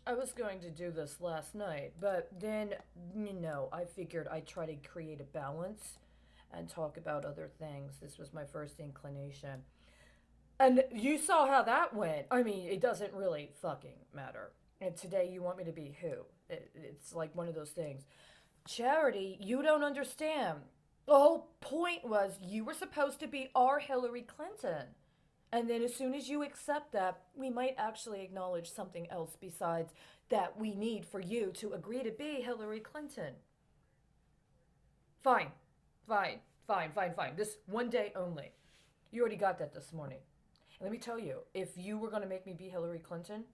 I was going to do this last night, but then, I figured I'd try to create a balance and talk about other things. This was my first inclination. And you saw how that went. I mean, it doesn't really fucking matter. And today you want me to be who? It's like one of those things. Charity, you don't understand. The whole point was you were supposed to be our Hillary Clinton. And then as soon as you accept that, we might actually acknowledge something else besides that we need for you to agree to be Hillary Clinton. Fine, fine. This one day only. You already got that this morning. And let me tell you, if you were going to make me be Hillary Clinton,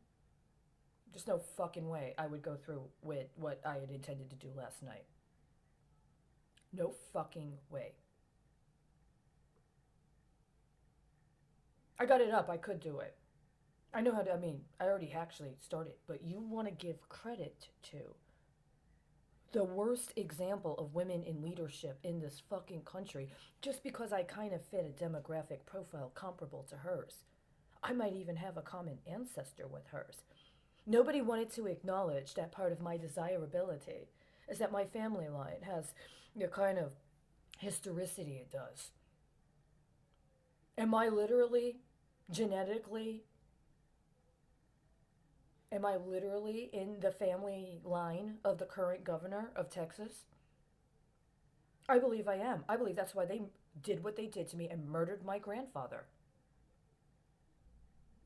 there's no fucking way I would go through with what I had intended to do last night. No fucking way. I got it up. I could do it. I know how to, I already actually started, but you want to give credit to the worst example of women in leadership in this fucking country just because I kind of fit a demographic profile comparable to hers. I might even have a common ancestor with hers. Nobody wanted to acknowledge that part of my desirability is that my family line has the kind of historicity it does. Am I literally, genetically, am I literally in the family line of the current governor of Texas? I believe I am. I believe that's why they did what they did to me and murdered my grandfather.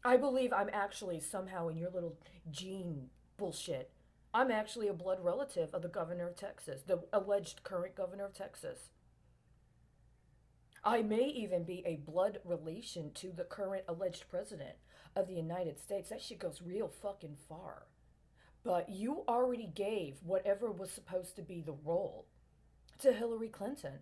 I believe I'm actually somehow in your little gene bullshit. I'm actually a blood relative of the governor of Texas, the alleged current governor of Texas. I may even be a blood relation to the current alleged president of the United States. That shit goes real fucking far. But you already gave whatever was supposed to be the role to Hillary Clinton.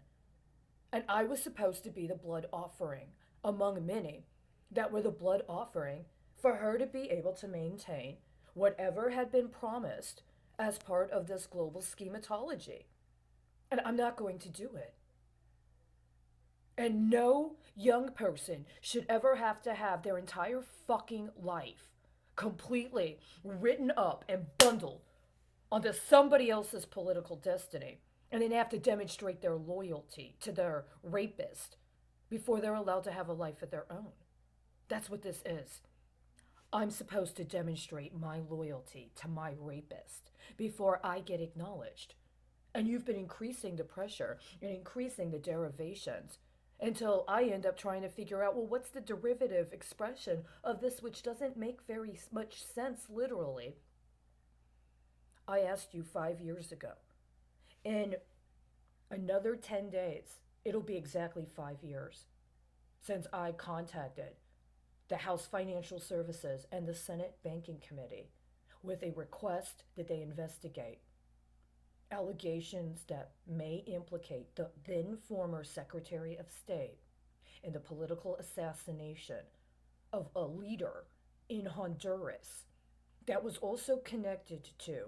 And I was supposed to be the blood offering among many that were the blood offering for her to be able to maintain whatever had been promised as part of this global schematology. And I'm not going to do it. And no young person should ever have to have their entire fucking life completely written up and bundled onto somebody else's political destiny. And then have to demonstrate their loyalty to their rapist before they're allowed to have a life of their own. That's what this is. I'm supposed to demonstrate my loyalty to my rapist before I get acknowledged. And you've been increasing the pressure and increasing the derivations until I end up trying to figure out, well, what's the derivative expression of this which doesn't make very much sense literally? I asked you 5 years ago. In another 10 days, it'll be exactly 5 years since I contacted the House Financial Services and the Senate Banking Committee with a request that they investigate allegations that may implicate the then former Secretary of State in the political assassination of a leader in Honduras that was also connected to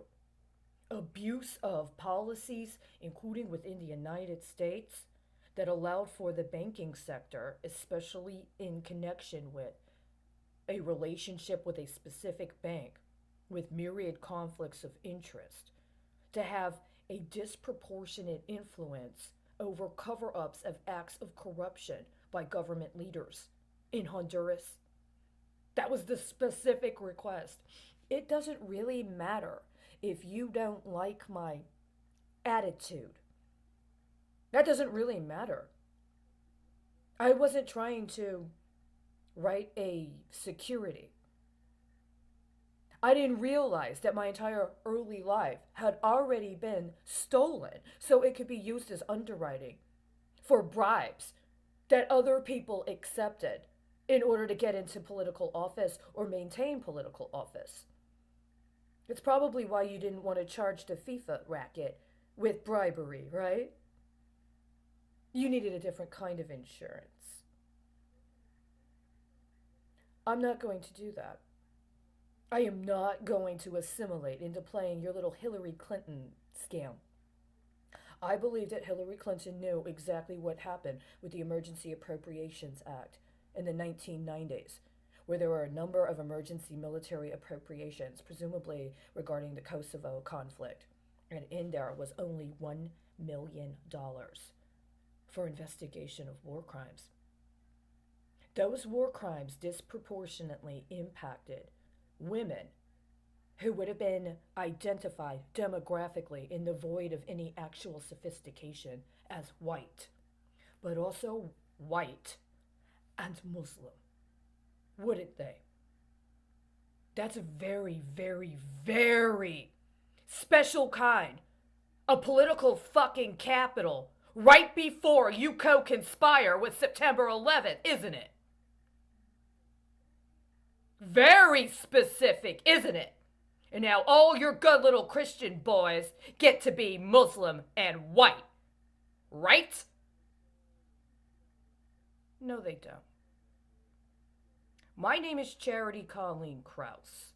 abuse of policies, including within the United States, that allowed for the banking sector, especially in connection with a relationship with a specific bank with myriad conflicts of interest, to have a disproportionate influence over cover ups of acts of corruption by government leaders in Honduras. That was the specific request. It doesn't really matter if you don't like my attitude. That doesn't really matter. I wasn't trying to write a security. I didn't realize that my entire early life had already been stolen so it could be used as underwriting for bribes that other people accepted in order to get into political office or maintain political office. It's probably why you didn't want to charge the FIFA racket with bribery, right? You needed a different kind of insurance. I'm not going to do that. I am not going to assimilate into playing your little Hillary Clinton scam. I believe that Hillary Clinton knew exactly what happened with the Emergency Appropriations Act in the 1990s, where there were a number of emergency military appropriations, presumably regarding the Kosovo conflict. And in there was only $1 million for investigation of war crimes. Those war crimes disproportionately impacted women who would have been identified demographically in the void of any actual sophistication as white, but also white and Muslim, wouldn't they? That's a very, very, very special kind of political fucking capital right before you co-conspire with September 11th, isn't it? Very specific, isn't it? And now all your good little Christian boys get to be Muslim and white, right? No, they don't. My name is Charity Colleen Krause.